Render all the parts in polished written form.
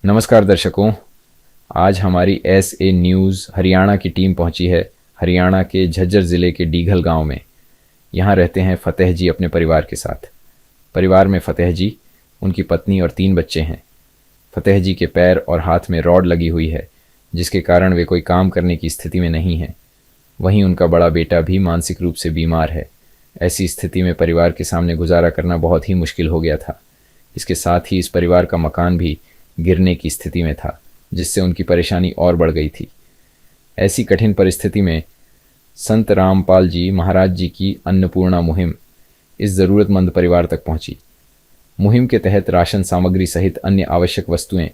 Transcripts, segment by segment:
नमस्कार दर्शकों, आज हमारी SA न्यूज़ हरियाणा की टीम पहुंची है हरियाणा के झज्जर ज़िले के डीघल गांव में। यहां रहते हैं फतेह जी अपने परिवार के साथ। परिवार में फतेह जी, उनकी पत्नी और 3 बच्चे हैं। फतेह जी के पैर और हाथ में रॉड लगी हुई है, जिसके कारण वे कोई काम करने की स्थिति में नहीं हैं। वहीं उनका बड़ा बेटा भी मानसिक रूप से बीमार है। ऐसी स्थिति में परिवार के सामने गुजारा करना बहुत ही मुश्किल हो गया था। इसके साथ ही इस परिवार का मकान भी गिरने की स्थिति में था, जिससे उनकी परेशानी और बढ़ गई थी। ऐसी कठिन परिस्थिति में संत रामपाल जी महाराज जी की अन्नपूर्णा मुहिम इस ज़रूरतमंद परिवार तक पहुंची। मुहिम के तहत राशन सामग्री सहित अन्य आवश्यक वस्तुएं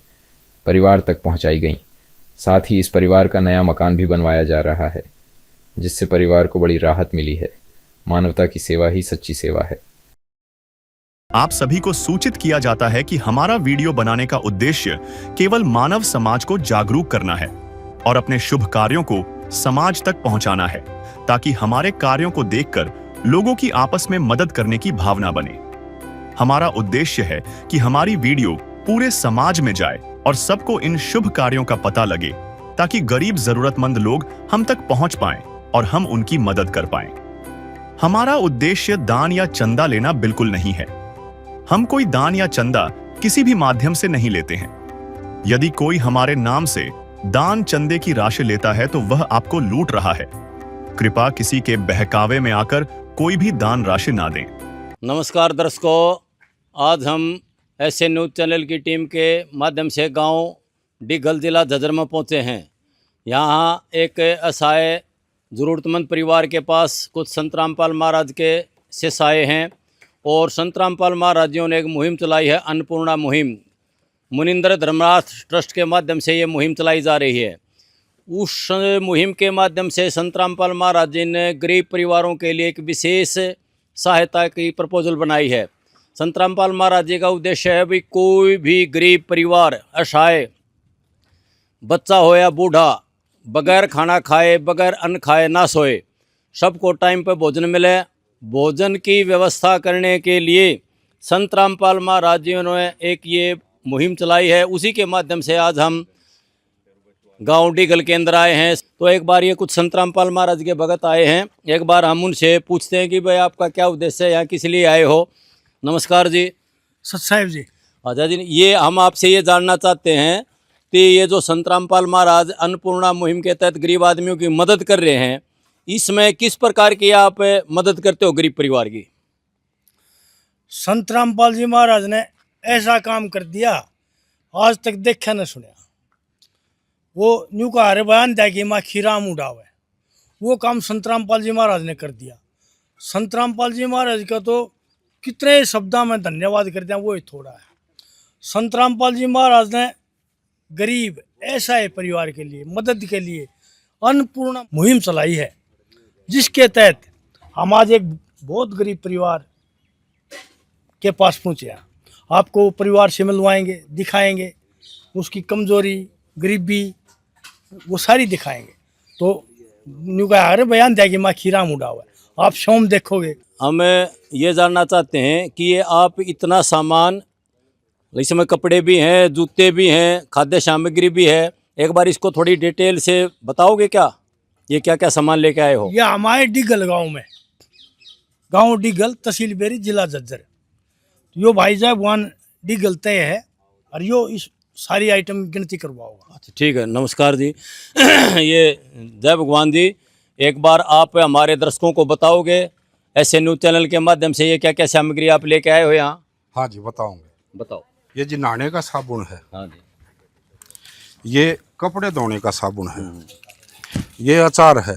परिवार तक पहुंचाई गईं। साथ ही इस परिवार का नया मकान भी बनवाया जा रहा है, जिससे परिवार को बड़ी राहत मिली है। मानवता की सेवा ही सच्ची सेवा है। आप सभी को सूचित किया जाता है कि हमारा वीडियो बनाने का उद्देश्य केवल मानव समाज को जागरूक करना है और अपने शुभ कार्यों को समाज तक पहुंचाना है, ताकि हमारे कार्यों को देखकर लोगों की आपस में मदद करने की भावना बने। हमारा उद्देश्य है कि हमारी वीडियो पूरे समाज में जाए और सबको इन शुभ कार्यों का पता लगे, ताकि गरीब जरूरतमंद लोग हम तक पहुंच पाएं और हम उनकी मदद कर पाएं। हमारा उद्देश्य दान या चंदा लेना बिल्कुल नहीं है। हम कोई दान या चंदा किसी भी माध्यम से नहीं लेते हैं। यदि कोई हमारे नाम से दान चंदे की राशि लेता है तो वह आपको लूट रहा है। कृपया किसी के बहकावे में आकर कोई भी दान राशि ना दें। नमस्कार दर्शकों, आज हम SA न्यूज़ चैनल की टीम के माध्यम से गांव डीघल जिला झज्जर में पहुंचे हैं। यहाँ एक असहाय ज़रूरतमंद परिवार के पास कुछ संत रामपाल महाराज के शिष्य आए हैं और संत रामपाल महाराज जी ने एक मुहिम चलाई है, अन्नपूर्णा मुहिम। मुनिंदर धर्मराज ट्रस्ट के माध्यम से ये मुहिम चलाई जा रही है। उस मुहिम के माध्यम से संत रामपाल महाराज जी ने गरीब परिवारों के लिए एक विशेष सहायता की प्रपोजल बनाई है। संत रामपाल महाराज जी का उद्देश्य है भी कोई भी गरीब परिवार, असहाय बच्चा हो या बूढ़ा, बगैर खाना खाए, बगैर अन्न खाए ना सोए, सबको टाइम पर भोजन मिले। भोजन की व्यवस्था करने के लिए संत रामपाल महाराज जी ने एक ये मुहिम चलाई है। उसी के माध्यम से आज हम गांव डीघल के अंदर आए हैं। तो एक बार ये कुछ संत रामपाल महाराज के भगत आए हैं, एक बार हम उनसे पूछते हैं कि भाई आपका क्या उद्देश्य है, यहाँ किस लिए आए हो। नमस्कार जी। सत साहेब जी। अच्छा जी, ये हम आपसे ये जानना चाहते हैं कि ये जो संत रामपाल महाराज अन्नपूर्णा मुहिम के तहत गरीब आदमियों की मदद कर रहे हैं, इसमें किस प्रकार की आप मदद करते हो गरीब परिवार की? संत रामपाल जी महाराज ने ऐसा काम कर दिया आज तक देखा न सुना। वो न्यू का हरे बयान दिया कि माँ खीराम उड़ावे, वो काम संत रामपाल जी महाराज ने कर दिया। संत रामपाल जी महाराज का तो कितने शब्दों में धन्यवाद करते हैं, वो ही थोड़ा है। संत रामपाल जी महाराज ने गरीब ऐसा है परिवार के लिए मदद के लिए अन्नपूर्णा मुहिम चलाई है, जिसके तहत हम आज एक बहुत गरीब परिवार के पास पहुँचे हैं। आपको परिवार से मिलवाएंगे, दिखाएंगे उसकी कमजोरी, गरीबी, वो सारी दिखाएंगे। तो न्यू का हर बयान दिया कि माँ खीरा मुड़ा हुआ है, आप शाम देखोगे। हम ये जानना चाहते हैं कि ये आप इतना सामान, इसमें कपड़े भी हैं, जूते भी हैं, खाद्य सामग्री भी है, एक बार इसको थोड़ी डिटेल से बताओगे क्या, ये क्या क्या सामान लेके आए हो? यह हमारे डीघल गांव में, गांव डीघल, तहसील बेरी, जिला झज्जर। यो भाई साहब वहाँ डीघल तय है और यो इस सारी आइटम की गिनती करवाओगा। अच्छा ठीक है, नमस्कार जी। ये जय भगवान जी, एक बार आप हमारे दर्शकों को बताओगे SA न्यूज़ चैनल के माध्यम से ये क्या क्या सामग्री आप लेके आए हो यहाँ? हाँ जी बताऊंगे। बताओ। ये जी नहाने का साबुन है। हाँ जी। ये कपड़े धोने का साबुन है। ये अचार है,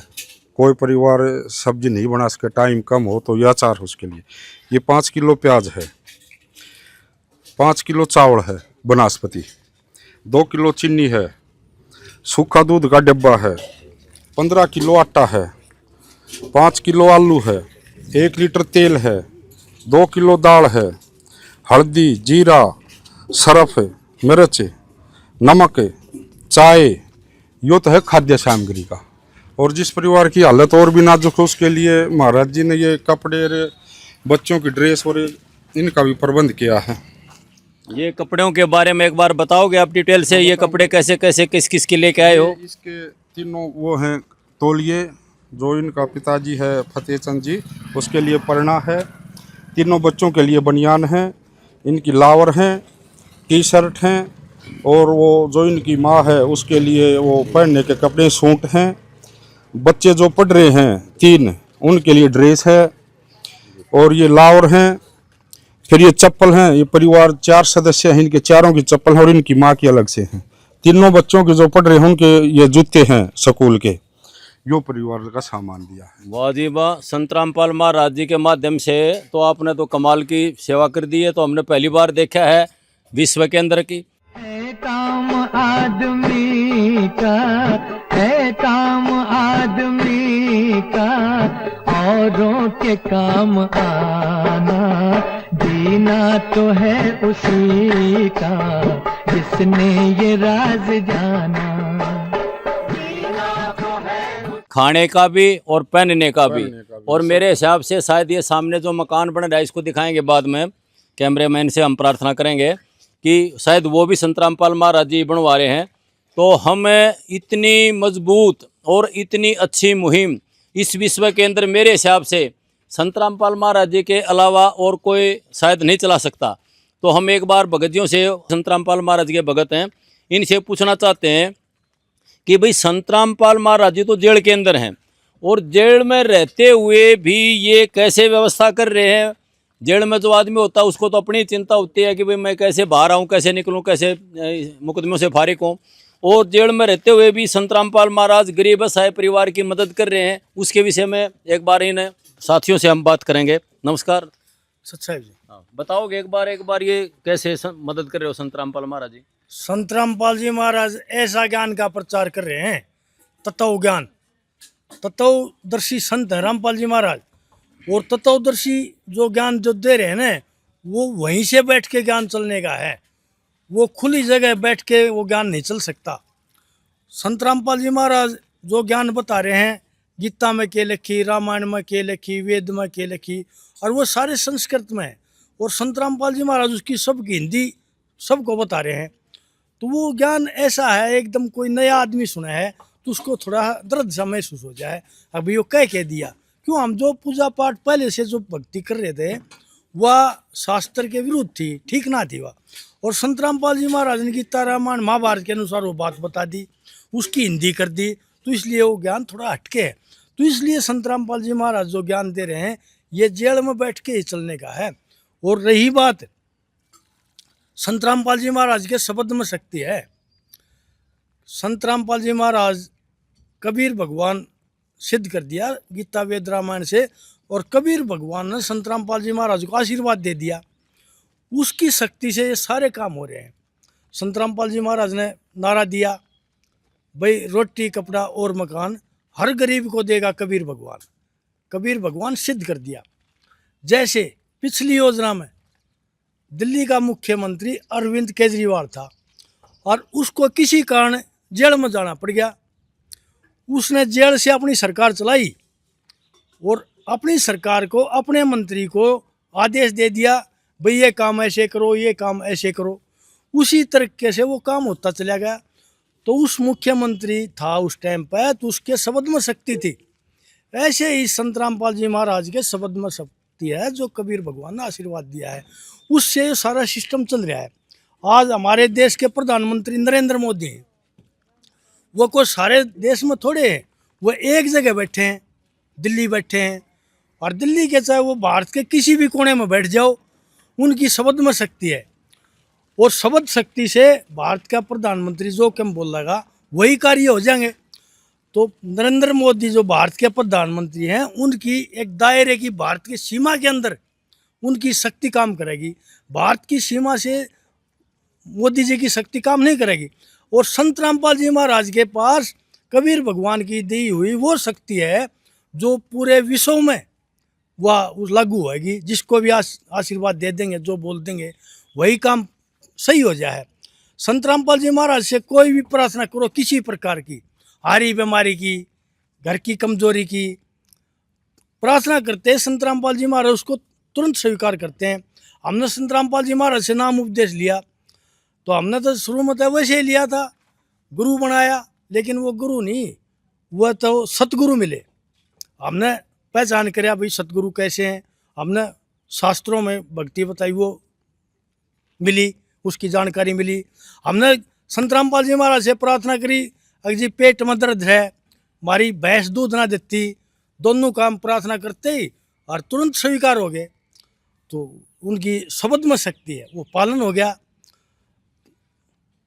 कोई परिवार सब्जी नहीं बना सके, टाइम कम हो तो ये अचार है उसके लिए। ये 5 किलो प्याज है, 5 किलो चावल है बनास्पति, 2 किलो चीनी है, सूखा दूध का डिब्बा है, 15 किलो आटा है, 5 किलो आलू है, 1 लीटर तेल है, 2 किलो दाल है, हल्दी, जीरा, सरफ, मिर्च, नमक, चाय, यो तो है खाद्य सामग्री का। और जिस परिवार की हालत और भी नाजुक है उसके लिए महाराज जी ने ये कपड़े, बच्चों की ड्रेस और इनका भी प्रबंध किया है। ये कपड़ों के बारे में एक बार बताओगे आप डिटेल से, ये कपड़े कैसे कैसे किस किस के लेके आए हो? इसके तीनों वो हैं तौलिए, जो इनका पिताजी है फतेह चंद जी, उसके लिए परना है। तीनों बच्चों के लिए बनियान हैं, इनकी लावर हैं, टी शर्ट हैं, और वो जो इनकी माँ है उसके लिए वो पहनने के कपड़े सूट हैं। बच्चे जो पढ़ रहे हैं 3, उनके लिए ड्रेस है, और ये लावर हैं। फिर ये चप्पल हैं, ये परिवार 4 सदस्य हैं, इनके चारों की चप्पल है और इनकी माँ की अलग से हैं। तीनों बच्चों के जो पढ़ रहे हैं उनके ये जूते हैं स्कूल के। यो परिवार का सामान दिया है। वाह जी वाह, संत रामपाल महाराज जी के माध्यम से तो आपने तो कमाल की सेवा कर दी है, तो हमने पहली बार देखा है विश्व के अंदर की। है काम आदमी का, है काम आदमी का, औरों के काम आना, जीना तो है उसी का जिसने ये राज जाना। खाने का भी और पहनने का भी। पहनने का भी, और मेरे हिसाब से शायद ये सामने जो मकान बन रहा है इसको दिखाएंगे बाद में, कैमरेमैन से हम प्रार्थना करेंगे कि शायद वो भी संत रामपाल महाराज जी बनवा रहे हैं। तो हमें इतनी मजबूत और इतनी अच्छी मुहिम इस विश्व के अंदर मेरे हिसाब से संत रामपाल महाराज जी के अलावा और कोई शायद नहीं चला सकता। तो हम एक बार भगत जियों से, संत रामपाल महाराज के भगत हैं, इनसे पूछना चाहते हैं कि भाई संत रामपाल महाराज जी तो जेल के अंदर हैं, और जेल में रहते हुए भी ये कैसे व्यवस्था कर रहे हैं? जेल में जो आदमी होता है उसको तो अपनी चिंता होती है कि भाई मैं कैसे बाहर आऊँ, कैसे निकलूँ, कैसे मुकदमों से फारिग हूँ, और जेल में रहते हुए भी संत रामपाल महाराज गरीब असहाय परिवार की मदद कर रहे हैं। उसके विषय में एक बार इन साथियों से हम बात करेंगे। नमस्कार। सच्चाई जी। हाँ, बताओगे एक बार ये कैसे मदद कर रहे हो संत रामपाल महाराज जी? संत रामपाल जी महाराज ऐसा ज्ञान का प्रचार कर रहे हैं, तत्व ज्ञान, तत्वदर्शी संत हैं रामपाल जी महाराज। और तत्वदर्शी जो ज्ञान जो दे रहे हैं ना, वो वहीं से बैठ के ज्ञान चलने का है, वो खुली जगह बैठ के वो ज्ञान नहीं चल सकता। संत रामपाल जी महाराज जो ज्ञान बता रहे हैं, गीता में के लिखी, रामायण में के लिखी, वेद में के लिखी, और वो सारे संस्कृत में है। और संत रामपाल जी महाराज उसकी सबकी हिंदी सबको बता रहे हैं। तो वो ज्ञान ऐसा है, एकदम कोई नया आदमी सुना है तो उसको थोड़ा दर्द सा महसूस हो जाए, अभी वो कह दिया। क्यों? हम जो पूजा पाठ पहले से जो भक्ति कर रहे थे वह शास्त्र के विरुद्ध थी, ठीक ना थी वह। और संत रामपाल जी महाराज ने गीता रामायण महाभारत के अनुसार वो बात बता दी, उसकी हिंदी कर दी, तो इसलिए वो ज्ञान थोड़ा हटके है। तो इसलिए संत रामपाल जी महाराज जो ज्ञान दे रहे हैं ये जेल में बैठ के ही चलने का है। और रही बात संत रामपाल जी महाराज के शब्द में शक्ति है। संत रामपाल जी महाराज कबीर भगवान सिद्ध कर दिया गीता वेद रामायण से, और कबीर भगवान ने संत रामपाल जी महाराज को आशीर्वाद दे दिया। उसकी शक्ति से ये सारे काम हो रहे हैं। संत रामपाल जी महाराज ने नारा दिया, भाई रोटी कपड़ा और मकान हर गरीब को देगा कबीर भगवान। कबीर भगवान सिद्ध कर दिया। जैसे पिछली योजना में दिल्ली का मुख्यमंत्री अरविंद केजरीवाल था, और उसको किसी कारण जेल में जाना पड़ गया। उसने जेल से अपनी सरकार चलाई, और अपनी सरकार को, अपने मंत्री को आदेश दे दिया, भाई ये काम ऐसे करो, ये काम ऐसे करो। उसी तरीके से वो काम होता चला गया। तो उस मुख्यमंत्री था उस टाइम पर, तो उसके शब्द में शक्ति थी। ऐसे ही संत रामपाल जी महाराज के शब्द में शक्ति है, जो कबीर भगवान ने आशीर्वाद दिया है, उससे सारा सिस्टम चल रहा है। आज हमारे देश के प्रधानमंत्री नरेंद्र मोदी हैं, वो कोई सारे देश में थोड़े हैं, वो एक जगह बैठे हैं, दिल्ली बैठे हैं। और दिल्ली के चाहे वो भारत के किसी भी कोने में बैठ जाओ, उनकी शब्द में शक्ति है। और शब्द शक्ति से भारत का प्रधानमंत्री जो कम बोल लगा वही कार्य हो जाएंगे। तो नरेंद्र मोदी जो भारत के प्रधानमंत्री हैं, उनकी एक दायरे की, भारत की सीमा के अंदर उनकी शक्ति काम करेगी। भारत की सीमा से मोदी जी की शक्ति काम नहीं करेगी। और संत रामपाल जी महाराज के पास कबीर भगवान की दी हुई वो शक्ति है जो पूरे विश्व में वह लागू होगी। जिसको भी आशीर्वाद दे देंगे, जो बोल देंगे वही काम सही हो जाए। संत रामपाल जी महाराज से कोई भी प्रार्थना करो, किसी प्रकार की, हारी बीमारी की, घर की कमजोरी की प्रार्थना करते हैं, संत रामपाल जी महाराज उसको तुरंत स्वीकार करते हैं। हमने संत रामपाल जी महाराज से नाम उपदेश लिया, तो हमने तो शुरू में तो वैसे ही लिया था, गुरु बनाया, लेकिन वो गुरु नहीं, वह तो सतगुरु मिले। हमने पहचान कराया भाई सतगुरु कैसे हैं, हमने शास्त्रों में भक्ति बताई, वो मिली, उसकी जानकारी मिली। हमने संत रामपाल जी महाराज से प्रार्थना करी, अगर जी पेट में दर्द है, हमारी भैंस दूध ना देती, दोनों काम प्रार्थना करते ही और तुरंत स्वीकार हो गए। तो उनकी शब्द में शक्ति है, वो पालन हो गया।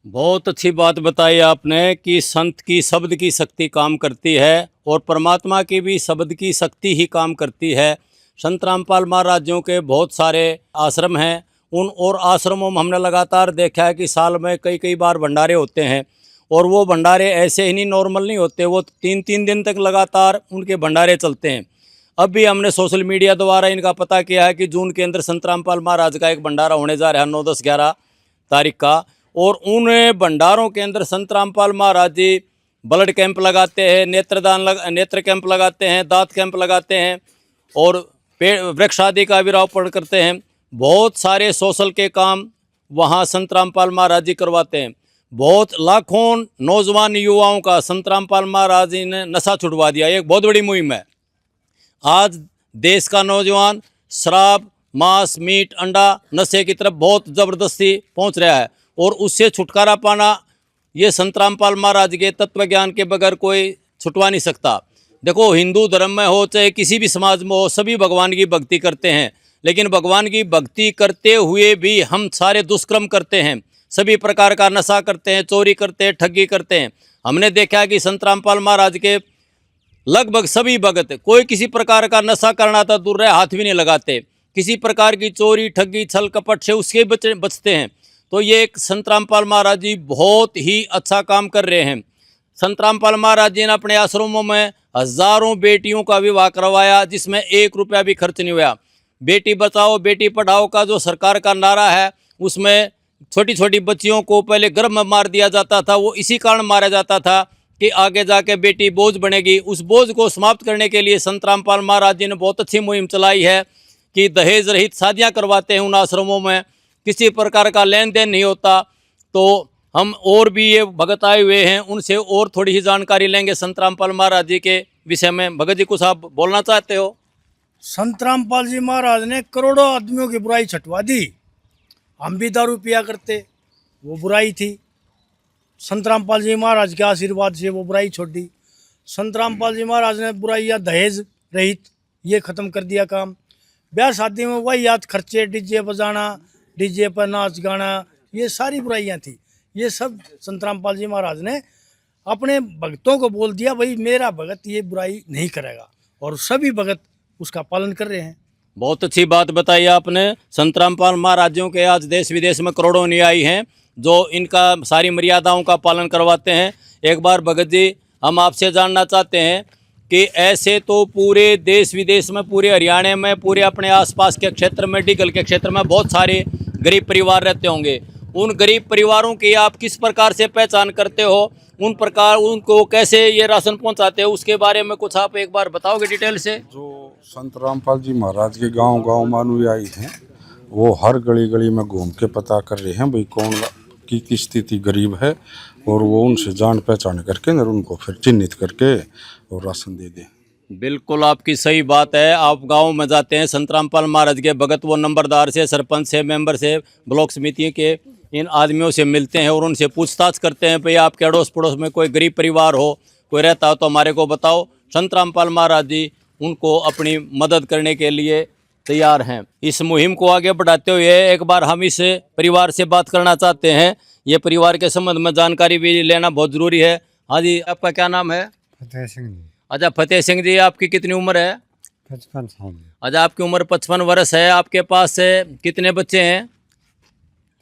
बहुत अच्छी बात बताई आपने कि संत की शब्द की शक्ति काम करती है और परमात्मा की भी शब्द की शक्ति ही काम करती है। संत रामपाल महाराजों के बहुत सारे आश्रम हैं, उन और आश्रमों में हमने लगातार देखा है कि साल में कई कई बार भंडारे होते हैं, और वो भंडारे ऐसे ही नहीं नॉर्मल नहीं होते, वो 3-3 दिन तक लगातार उनके भंडारे चलते हैं। अब भी हमने सोशल मीडिया द्वारा इनका पता किया है कि जून के अंदर संत रामपाल महाराज का एक भंडारा होने जा रहा है 9, 10, 11 तारीख का, और उन भंडारों के अंदर संत रामपाल महाराज जी ब्लड कैंप लगाते हैं, नेत्र कैंप लगाते हैं, दांत कैंप लगाते हैं, और वृक्ष आदि का विरावपण करते हैं। बहुत सारे सोशल के काम वहाँ संत रामपाल महाराज जी करवाते हैं। बहुत लाखों नौजवान युवाओं का संत रामपाल महाराज जी ने नशा छुड़वा दिया। एक बहुत बड़ी मुहिम है। आज देश का नौजवान शराब, मांस, मीट, अंडा, नशे की तरफ बहुत ज़बरदस्ती पहुंच रहा है, और उससे छुटकारा पाना ये संत रामपाल महाराज के तत्व ज्ञान के बगैर कोई छुटवा नहीं सकता। देखो, हिंदू धर्म में हो चाहे किसी भी समाज में हो, सभी भगवान की भक्ति करते हैं, लेकिन भगवान की भक्ति करते हुए भी हम सारे दुष्कर्म करते हैं, सभी प्रकार का नशा करते हैं, चोरी करते हैं, ठगी करते हैं। हमने देखा कि संत रामपाल महाराज के लगभग सभी भगत कोई किसी प्रकार का नशा करना तो दूर रहे, हाथ भी नहीं लगाते, किसी प्रकार की चोरी, ठगी, छल कपट से उसके बचते हैं। तो ये एक संत रामपाल महाराज जी बहुत ही अच्छा काम कर रहे हैं। संत रामपाल महाराज जी ने अपने आश्रमों में हजारों बेटियों का विवाह करवाया, जिसमें 1 रुपया भी खर्च नहीं हुआ। बेटी बचाओ बेटी पढ़ाओ का जो सरकार का नारा है, उसमें छोटी छोटी बच्चियों को पहले गर्भ में मार दिया जाता था। वो इसी कारण मारा जाता था कि आगे जाके बेटी बोझ बनेगी। उस बोझ को समाप्त करने के लिए संत रामपाल महाराज जी ने बहुत अच्छी मुहिम चलाई है कि दहेज रहित शादियाँ करवाते हैं उन आश्रमों में, किसी प्रकार का लेन देन नहीं होता। तो हम और भी ये भगत आए हुए हैं, उनसे और थोड़ी ही जानकारी लेंगे संत रामपाल महाराज जी के विषय में। भगत जी, कुछ आप बोलना चाहते हो? संत रामपाल जी महाराज ने करोड़ों आदमियों की बुराई छटवा दी। हम भी दारू पिया करते, वो बुराई थी। संत रामपाल जी महाराज के आशीर्वाद से वो बुराई छोड़ दी। संत रामपाल जी महाराज ने बुराइयाँ दहेज रहित ये ख़त्म कर दिया काम। ब्याह शादी में वही याद खर्चे, डीजे बजाना, डीजे पर नाच गाना, ये सारी बुराइयाँ थी। ये सब संत रामपाल जी महाराज ने अपने भक्तों को बोल दिया, भाई मेरा भगत ये बुराई नहीं करेगा, और सभी भगत उसका पालन कर रहे हैं। बहुत अच्छी बात बताई आपने। संत रामपाल महाराजों के आज देश विदेश में करोड़ों अनुयायी हैं जो इनका सारी मर्यादाओं का पालन करवाते हैं। एक बार भगत जी, हम आपसे जानना चाहते हैं कि ऐसे तो पूरे देश विदेश में, पूरे हरियाणा में, पूरे अपने आसपास के क्षेत्र में, डिगल के क्षेत्र में बहुत सारे गरीब परिवार रहते होंगे। उन गरीब परिवारों की आप किस प्रकार से पहचान करते हो, उन प्रकार उनको कैसे ये राशन पहुंचाते हो, उसके बारे में कुछ आप एक बार बताओगे डिटेल से? जो संत रामपाल जी महाराज के गांव-गांव में अनुयायी हैं, वो हर गली गली में घूम के पता कर रहे हैं भाई कौन की स्थिति गरीब है, और वो उनसे जान पहचान करके और उनको फिर चिन्हित करके और राशन दे दें। बिल्कुल आपकी सही बात है। आप गांव में जाते हैं, संत रामपाल महाराज के भगत वो नंबरदार से, सरपंच से, मेंबर से, ब्लॉक समिति के इन आदमियों से मिलते हैं और उनसे पूछताछ करते हैं, भाई आपके अड़ोस पड़ोस में कोई गरीब परिवार हो, कोई रहता हो तो हमारे को बताओ। संत रामपाल महाराज जी उनको अपनी मदद करने के लिए तैयार हैं। इस मुहिम को आगे बढ़ाते हुए एक बार हम इस परिवार से बात करना चाहते हैं। ये परिवार के संबंध में जानकारी भी लेना बहुत ज़रूरी है। हाँ जी, आपका क्या नाम है? फतेह सिंह जी। अच्छा, फतेह सिंह जी, आपकी कितनी उम्र है? 55 साल। अच्छा, आपकी उम्र 55 वर्ष है। आपके पास कितने बच्चे हैं?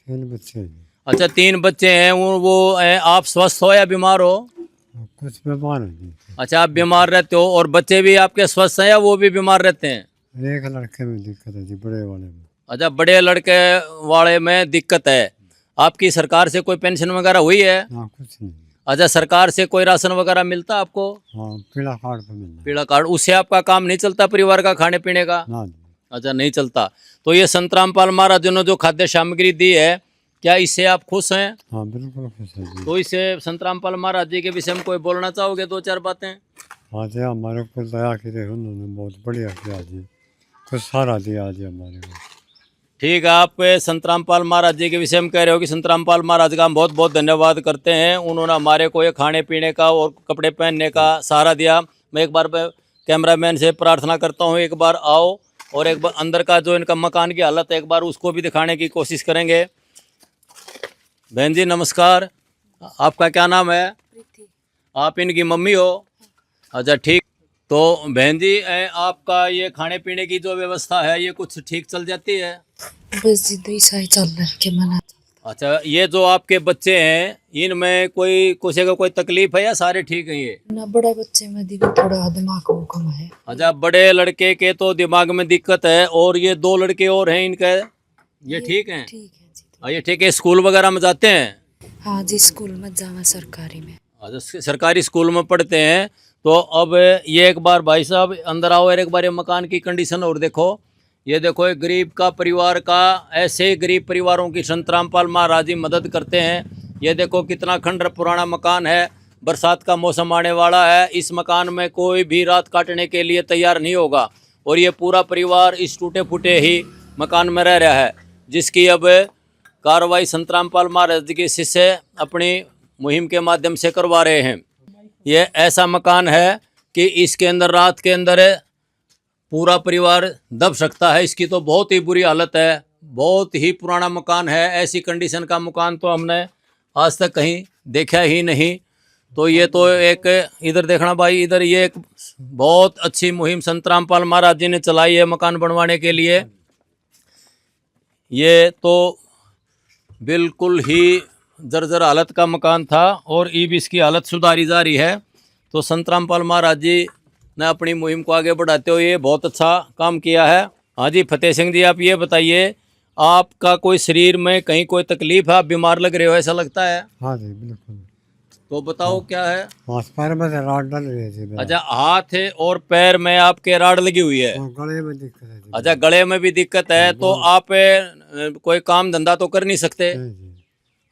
3 बच्चे हैं। अच्छा, 3 बच्चे हैं। वो आप स्वस्थ हो या बीमार हो? कुछ बीमार हैं। अच्छा, आप बीमार रहते हो, और बच्चे भी आपके स्वस्थ हैं या वो भी बीमार रहते हैं? एक लड़के में दिक्कत है जी, बड़े वाले में। अच्छा, बड़े लड़के वाले में दिक्कत है। आपकी सरकार से कोई पेंशन वगैरह हुई है? हाँ, कुछ नहीं। अच्छा, सरकार से कोई राशन वगैरह मिलता आपको? हाँ, पीला कार्ड पे मिलना। पीला कार्ड, उससे आपका काम नहीं चलता परिवार का खाने पीने का? ना। अच्छा, नहीं चलता। तो ये संत रामपाल महाराज जी ने जो खाद्य सामग्री दी है, क्या इससे आप खुश हैं? हाँ बिल्कुल खुश है जी। तो इससे संत रामपाल महाराज जी के विषय में कोई बोलना चाहोगे, दो चार बातें? हाँ जी, हमारे ऊपर दया की रहे, उन्होंने बहुत बढ़िया किया जी, कुछ सारा दिया जी हमारे को। ठीक है, आप संत रामपाल महाराज जी के विषय में कह रहे हो कि संत रामपाल महाराज का हम बहुत बहुत धन्यवाद करते हैं। उन्होंने हमारे को ये खाने पीने का और कपड़े पहनने का सहारा दिया। मैं एक बार कैमरामैन से प्रार्थना करता हूँ, एक बार आओ और एक बार अंदर का जो इनका मकान की हालत है एक बार उसको भी दिखाने की कोशिश करेंगे। बहन जी नमस्कार, आपका क्या नाम है? आप इनकी मम्मी हो? अच्छा ठीक। तो बहन जी आपका ये खाने पीने की जो व्यवस्था है ये कुछ ठीक चल जाती है? बस जी दो सही चल रहा है के मना। अच्छा, ये जो आपके बच्चे हैं इनमें कोई किसी को कोई तकलीफ है या सारे ठीक हैं ये? ना बड़ा बच्चे में दी थोड़ा दिमाग वो कम है। अच्छा, बड़े लड़के के तो दिमाग में दिक्कत है और ये दो लड़के और हैं इनके, ये ठीक हैं? ठीक है जी। और ये ठीक है, स्कूल वगैरह में जाते हैं? हाँ जी, स्कूल में जावा सरकारी में। अच्छा, सरकारी स्कूल में पढ़ते हैं। तो अब ये एक बार भाई साहब अंदर आओ और एक बार ये मकान की कंडीशन और देखो। ये देखो, एक गरीब का परिवार का, ऐसे गरीब परिवारों की संत रामपाल महाराज जी मदद करते हैं। ये देखो कितना खंडर पुराना मकान है, बरसात का मौसम आने वाला है, इस मकान में कोई भी रात काटने के लिए तैयार नहीं होगा और ये पूरा परिवार इस टूटे फूटे ही मकान में रह रहा है, जिसकी अब कार्रवाई संत रामपाल महाराज जी के शिष्य अपनी मुहिम के माध्यम से करवा रहे हैं। ये ऐसा मकान है कि इसके अंदर रात के अंदर पूरा परिवार दब सकता है। इसकी तो बहुत ही बुरी हालत है, बहुत ही पुराना मकान है। ऐसी कंडीशन का मकान तो हमने आज तक कहीं देखा ही नहीं। तो ये तो एक, इधर देखना भाई, इधर ये एक बहुत अच्छी मुहिम संत रामपाल महाराज जी ने चलाई है मकान बनवाने के लिए। ये तो बिल्कुल ही जर्जर हालत का मकान था और अब इसकी हालत सुधारी जा रही है। तो संत रामपाल महाराज जी ने अपनी मुहिम को आगे बढ़ाते हुए बहुत अच्छा काम किया है। हाँ जी फतेह सिंह जी, आप ये बताइए, आपका कोई शरीर में कहीं कोई तकलीफ है, आप बीमार लग रहे हो ऐसा लगता है? हाँ जी बिल्कुल। तो बताओ क्या है? हाथ पैर में राड डल रही है जी मेरा। अच्छा, हाथ है और पैर में आपके राड लगी हुई है? और गले में दिक्कत है जी। अच्छा, गले में भी दिक्कत है। तो आप कोई काम धंधा तो कर नहीं सकते? नहीं जी।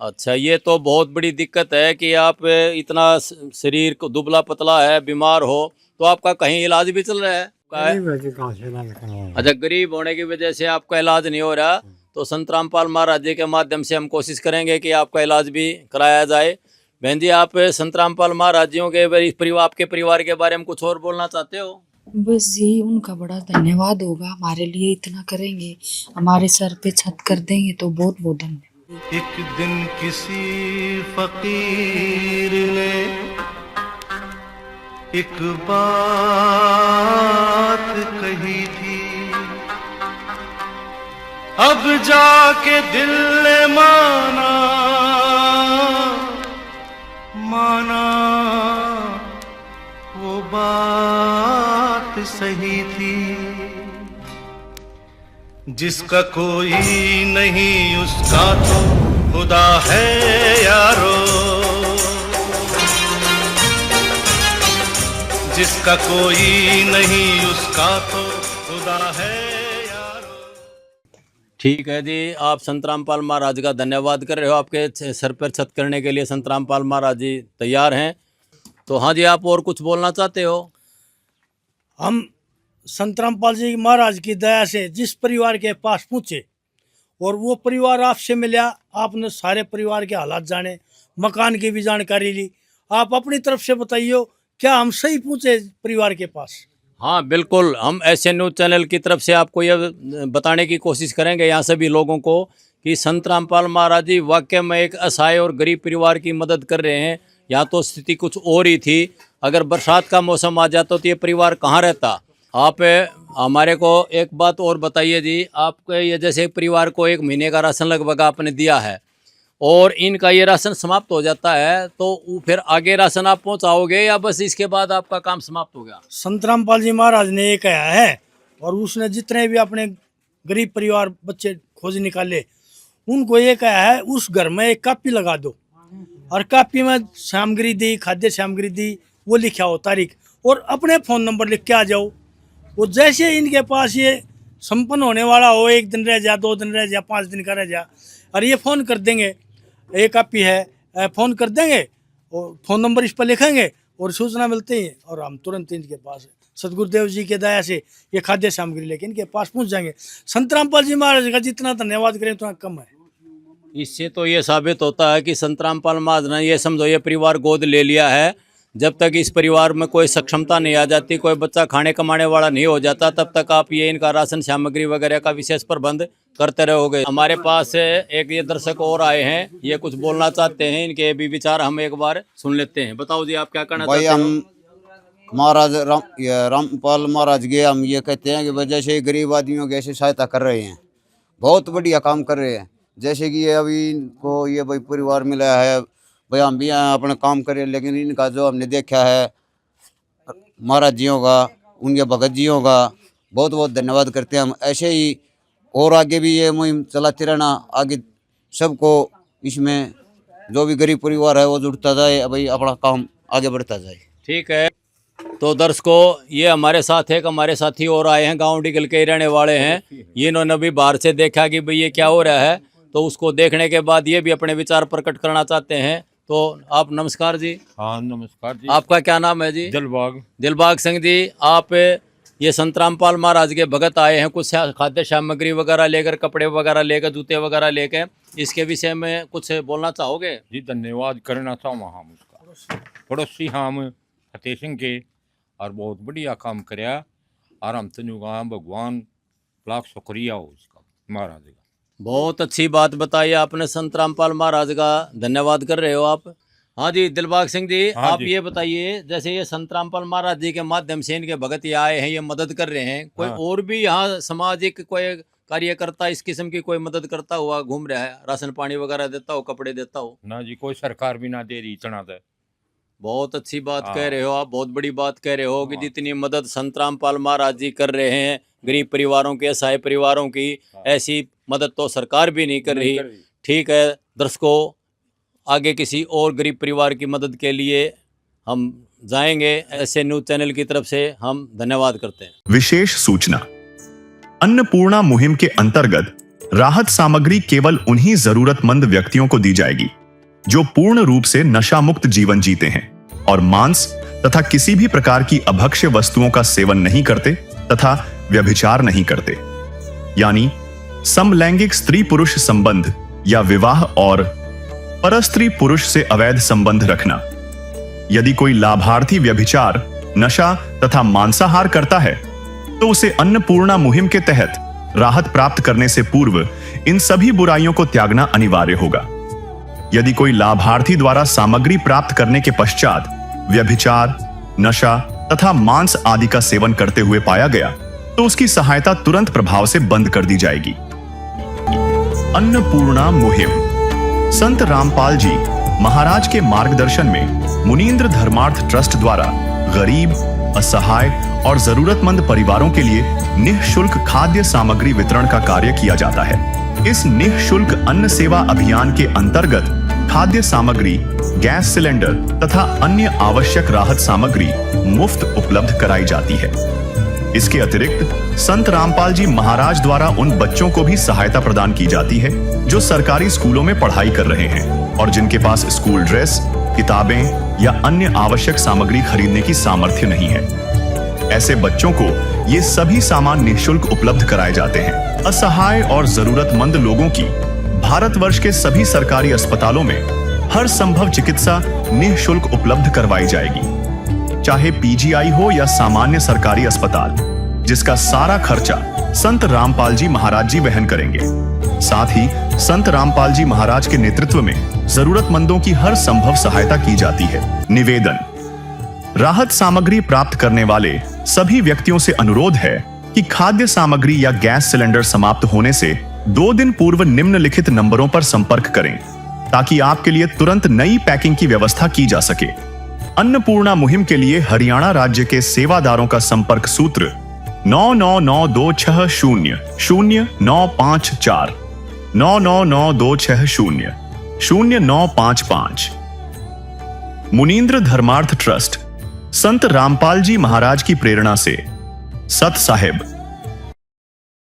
अच्छा, ये तो बहुत बड़ी दिक्कत है कि आप इतना शरीर को दुबला पतला है, बीमार हो, तो आपका कहीं इलाज भी चल रहा है? गरीब है जी, कहाँ से इलाज करवाएं? अच्छा, गरीब होने की वजह से आपका इलाज नहीं हो रहा। तो संत रामपाल महाराज जी के माध्यम से हम कोशिश करेंगे कि आपका इलाज भी कराया जाए। बहन जी, आप संत रामपाल महाराज जी के आपके परिवार के बारे में कुछ और बोलना चाहते हो? बस जी उनका बड़ा धन्यवाद होगा, हमारे लिए इतना करेंगे, हमारे सर पे छत कर देंगे तो बहुत बहुत धन्यवाद। एक दिन किसी फकीर ने एक बात कही थी, अब जाके दिल ने माना वो बात सही थी। जिसका कोई नहीं उसका तो खुदा है यारो, जिसका कोई नहीं उसका तो खुदा है यारो। ठीक है जी, आप संत रामपाल महाराज का धन्यवाद कर रहे हो, आपके सर पर छत करने के लिए संत रामपाल महाराज जी तैयार हैं। तो हाँ जी, आप और कुछ बोलना चाहते हो? हम संत रामपाल जी महाराज की दया से जिस परिवार के पास पहुँचे और वो परिवार आपसे मिला, आपने सारे परिवार के हालात जाने, मकान की भी जानकारी ली। आप अपनी तरफ से बताइए, क्या हम सही पहुँचे परिवार के पास? हाँ बिल्कुल, हम SN न्यूज़ चैनल की तरफ से आपको यह बताने की कोशिश करेंगे यहाँ सभी लोगों को कि संत रामपाल महाराज जी वाकई में एक असहाय और गरीब परिवार की मदद कर रहे हैं। यहाँ तो स्थिति कुछ और ही थी, अगर बरसात का मौसम आ जाता तो ये परिवार कहाँ रहता। आप हमारे को एक बात और बताइए जी, आपके ये जैसे परिवार को 1 महीने का राशन लगभग आपने दिया है और इनका ये राशन समाप्त हो जाता है, तो फिर आगे राशन आप पहुंचाओगे या बस इसके बाद आपका काम समाप्त हो गया? संत रामपाल जी महाराज ने ये कहा है और उसने जितने भी अपने गरीब परिवार बच्चे खोज निकाले उनको ये कहा है, उस घर में एक कापी लगा दो और कापी में सामग्री दी, खाद्य सामग्री दी, वो लिखा हो तारीख, और अपने फ़ोन नंबर लिख के आ जाओ। वो जैसे इनके पास ये संपन्न होने वाला हो, 1 दिन रह जा, 2 दिन रह जा, 5 दिन का रह जा, और ये फ़ोन कर देंगे, एक आप ही है, फ़ोन कर देंगे और फ़ोन नंबर इस पर लिखेंगे और सूचना मिलती है और हम तुरंत इनके पास सदगुरुदेव जी के दया से ये खाद्य सामग्री लेके इनके पास पहुंच जाएंगे। संत रामपाल जी महाराज का जितना धन्यवाद करें उतना कम है। इससे तो ये साबित होता है कि संत रामपाल महाराज ने ये समझो ये परिवार गोद ले लिया है। जब तक इस परिवार में कोई सक्षमता नहीं आ जाती, कोई बच्चा खाने कमाने वाला नहीं हो जाता, तब तक आप ये इनका राशन सामग्री वगैरह का विशेष प्रबंध करते रहोगे। हमारे पास एक ये दर्शक और आए हैं, ये कुछ बोलना चाहते हैं, इनके भी विचार हम एक बार सुन लेते हैं। बताओ जी, आप क्या कहना चाहते हैं? हम महाराज रामपाल महाराज के हम ये कहते हैं कि भाई जैसे गरीब आदमियों की ऐसे सहायता कर रहे हैं, बहुत बढ़िया काम कर रहे हैं। जैसे कि ये अभी इनको ये भाई परिवार मिला है, भाई हम भी यहाँ अपना काम करें, लेकिन इनका जो हमने देखा है महाराज जियों का, उनके भगत जियों का बहुत बहुत धन्यवाद करते हैं हम। ऐसे ही और आगे भी ये मुहिम चलाते रहना, आगे सबको इसमें जो भी गरीब परिवार है वो जुड़ता जाए, भाई अपना काम आगे बढ़ता जाए। ठीक है, तो दर्शकों ये हमारे साथ एक हमारे साथी और आए हैं, गांव डिगल के रहने वाले हैं। ये इन्होंने भी बाहर से देखा कि भाई ये क्या हो रहा है, तो उसको देखने के बाद ये भी अपने विचार प्रकट करना चाहते हैं। तो आप नमस्कार जी। हाँ नमस्कार जी। आपका क्या नाम है जी? दिलबाग सिंह जी। आप ये संत रामपाल महाराज के भगत आए हैं, कुछ खाद्य सामग्री वगैरह लेकर, कपड़े वगैरह लेकर, जूते वगैरह लेकर, इसके विषय में कुछ बोलना चाहोगे? जी धन्यवाद करना चाहूँगा हम उसका पड़ोसी हम फतेह सिंह के, और बहुत बढ़िया काम कराया, और हम तनुगा भगवान लाख शुक्रिया हो उसका महाराज का। बहुत अच्छी बात बताई आपने, संत रामपाल महाराज का धन्यवाद कर रहे हो आप। हाँ जी दिलबाग सिंह जी, हाँ आप जी। ये बताइए, जैसे ये संत रामपाल महाराज जी के माध्यम से इनके भगत ये आए हैं, ये मदद कर रहे हैं, कोई हाँ। और भी यहाँ सामाजिक कोई कार्यकर्ता इस किस्म की कोई मदद करता हुआ घूम रहा है, राशन पानी वगैरह देता हो, कपड़े देता हो? ना जी, कोई सरकार भी ना दे रही इतना तो। बहुत अच्छी बात हाँ। कह रहे हो आप, बहुत बड़ी बात कह रहे हो कि हाँ। जितनी मदद संत रामपाल महाराज जी कर रहे हैं गरीब परिवारों की, असहाय परिवारों की, ऐसी मदद तो सरकार भी नहीं कर रही। ठीक है दर्शकों, आगे किसी और गरीब परिवार की मदद के लिए हम जाएंगे। ऐसे न्यूज़ चैनल की तरफ से हम धन्यवाद करते हैं। विशेष सूचना, अन्नपूर्णा मुहिम के अंतर्गत राहत सामग्री केवल उन्हीं जरूरतमंद व्यक्तियों को दी जाएगी जो पूर्ण रूप से नशा मुक्त जीवन जीते हैं और मांस तथा किसी भी प्रकार की अभक्ष्य वस्तुओं का सेवन नहीं करते तथा व्यभिचार नहीं करते, यानी समलैंगिक स्त्री पुरुष संबंध या विवाह और परस्त्री पुरुष से अवैध संबंध रखना। यदि कोई लाभार्थी व्यभिचार, नशा तथा मांसाहार करता है तो उसे अन्नपूर्णा मुहिम के तहत राहत प्राप्त करने से पूर्व इन सभी बुराइयों को त्यागना अनिवार्य होगा। यदि कोई लाभार्थी द्वारा सामग्री प्राप्त करने के पश्चात व्यभिचार, नशा तथा मांस आदि का सेवन करते हुए पाया गया तो उसकी सहायता तुरंत प्रभाव से बंद कर दी जाएगी। अन्नपूर्णा मुहिम संत रामपाल जी महाराज के मार्गदर्शन में मुनींद्र धर्मार्थ ट्रस्ट द्वारा गरीब, असहाय और जरूरतमंद परिवारों के लिए निःशुल्क खाद्य सामग्री वितरण का कार्य किया जाता है। इस निःशुल्क अन्न सेवा अभियान के अंतर्गत खाद्य सामग्री, गैस सिलेंडर तथा अन्य आवश्यक राहत सामग्री मुफ्त उपलब्ध कराई जाती है। इसके अतिरिक्त संत रामपाल जी महाराज द्वारा उन बच्चों को भी सहायता प्रदान की जाती है जो सरकारी स्कूलों में पढ़ाई कर रहे हैं और जिनके पास स्कूल ड्रेस, किताबें या अन्य आवश्यक सामग्री खरीदने की सामर्थ्य नहीं है। ऐसे बच्चों को ये सभी सामान निःशुल्क उपलब्ध कराए जाते हैं। असहाय और जरूरतमंद लोगों की भारतवर्ष के सभी सरकारी अस्पतालों में हर संभव चिकित्सा निःशुल्क उपलब्ध करवाई जाएगी, चाहे पीजीआई हो या सामान्य सरकारी अस्पताल, जिसका सारा खर्चा संत रामपाल जी महाराज जी वहन करेंगे। साथ ही संत रामपाल जी महाराज के नेतृत्व में जरूरतमंदों की हर संभव सहायता की जाती है। निवेदन, राहत सामग्री प्राप्त करने वाले सभी व्यक्तियों से अनुरोध है कि खाद्य सामग्री या गैस सिलेंडर समाप्त होने से 2 दिन पूर्व निम्नलिखित नंबरों पर संपर्क करें ताकि आपके लिए तुरंत नई पैकिंग की व्यवस्था की जा सके। अन्नपूर्णा मुहिम के लिए हरियाणा राज्य के सेवादारों का संपर्क सूत्र 9992600954 9992600955। मुनींद्र धर्मार्थ ट्रस्ट संत रामपाल जी महाराज की प्रेरणा से सत साहिब